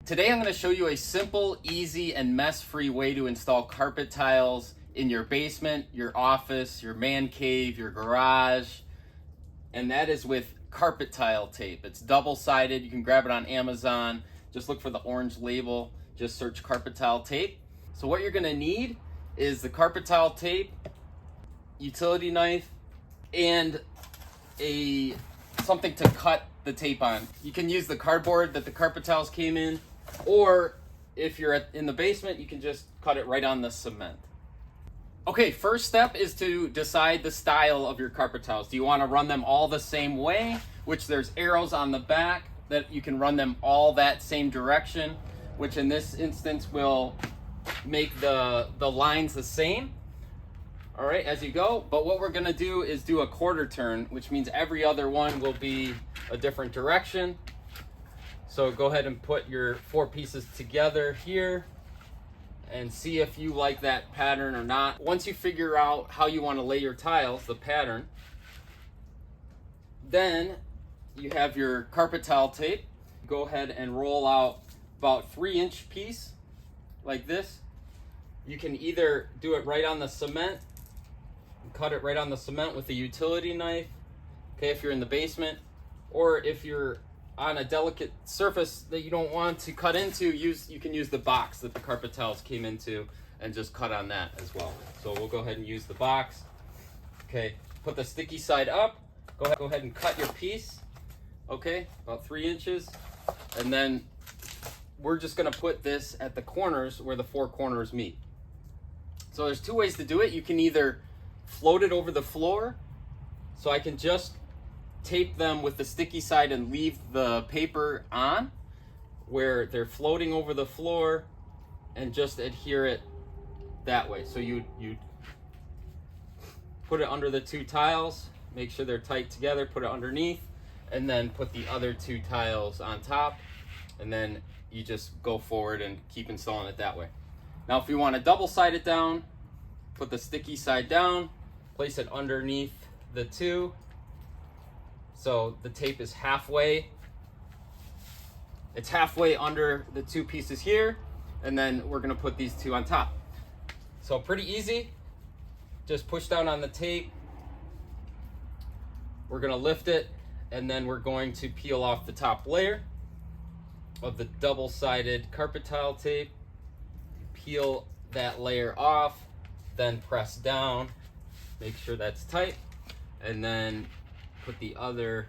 Today I'm going to show you a simple, easy, and mess-free way to install carpet tiles in your basement, your office, your man cave, your garage, and that is with carpet tile tape. It's double-sided. You can grab it on Amazon. Just look for the orange label. Just search carpet tile tape. So what you're going to need is the carpet tile tape, utility knife, and something to cut the tape on. You can use the cardboard that the carpet tiles came in, or if you're in the basement, you can just cut it right on the cement. Okay, first step is to decide the style of your carpet tiles. Do you want to run them all the same way, which there's arrows on the back that you can run them all that same direction, which in this instance will make the lines the same. All right, as you go. But what we're gonna do is do a quarter turn, which means every other one will be a different direction. So go ahead and put your 4 pieces together here and see if you like that pattern or not. Once you figure out how you want to lay your tiles, the pattern, then you have your carpet tile tape. Go ahead and roll out about 3-inch piece like this. You can either do it right on the cement, cut it right on the cement with a utility knife, okay, if you're in the basement, or if you're on a delicate surface that you don't want to cut into, you can use the box that the carpet tiles came into and just cut on that as well. So we'll go ahead and use the box. Okay, put the sticky side up, go ahead and cut your piece, okay, about 3 inches, and then we're just gonna put this at the corners where the 4 corners meet. So there's 2 ways to do it. You can either float it over the floor, so I can just tape them with the sticky side and leave the paper on where they're floating over the floor, and just adhere it that way. So you put it under the 2 tiles, make sure they're tight together, put it underneath, and then put the other 2 tiles on top, and then you just go forward and keep installing it that way. Now if you want to double side it down, put the sticky side down, place it underneath the 2. So the tape is halfway. It's halfway under the 2 pieces here, and then we're gonna put these 2 on top. So pretty easy. Just push down on the tape. We're gonna lift it, and then we're going to peel off the top layer of the double-sided carpet tile tape. Peel that layer off, then press down, make sure that's tight, and then put the other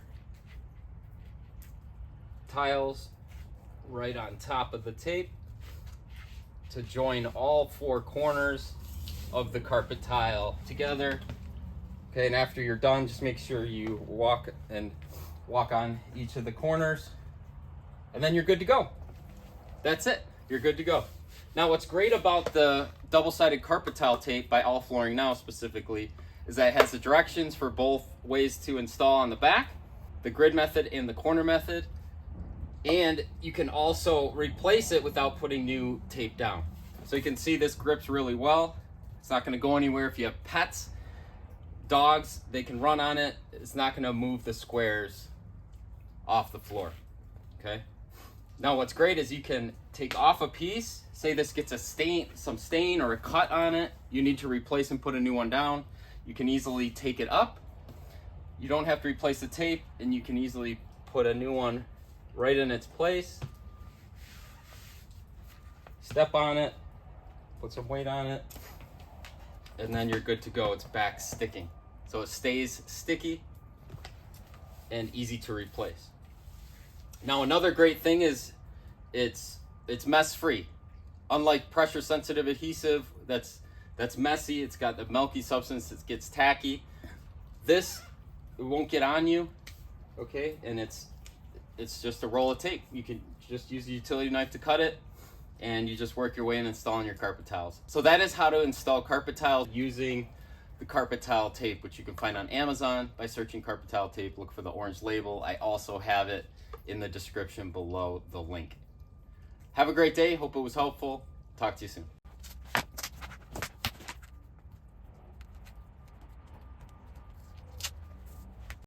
tiles right on top of the tape to join all 4 corners of the carpet tile together. Okay, and after you're done, just make sure you walk on each of the corners, and then you're good to go. That's it, you're good to go. Now what's great about the double-sided carpet tile tape by All Flooring Now specifically is that it has the directions for both ways to install on the back, the grid method and the corner method, and you can also replace it without putting new tape down. So you can see this grips really well. It's not gonna go anywhere. If you have pets, dogs, they can run on it. It's not gonna move the squares off the floor, okay? Now what's great is you can take off a piece, say this gets some stain or a cut on it, you need to replace and put a new one down. You can easily take it up. You don't have to replace the tape, and you can easily put a new one right in its place. Step on it, put some weight on it, and then you're good to go. It's back sticking. So it stays sticky and easy to replace. Now another great thing is it's mess-free. Unlike pressure-sensitive adhesive that's messy, it's got the milky substance, it gets tacky. This, it won't get on you, okay? And it's just a roll of tape. You can just use a utility knife to cut it, and you just work your way in installing your carpet tiles. So that is how to install carpet tiles using the carpet tile tape, which you can find on Amazon by searching carpet tile tape. Look for the orange label. I also have it in the description below the link. Have a great day. Hope it was helpful. Talk to you soon.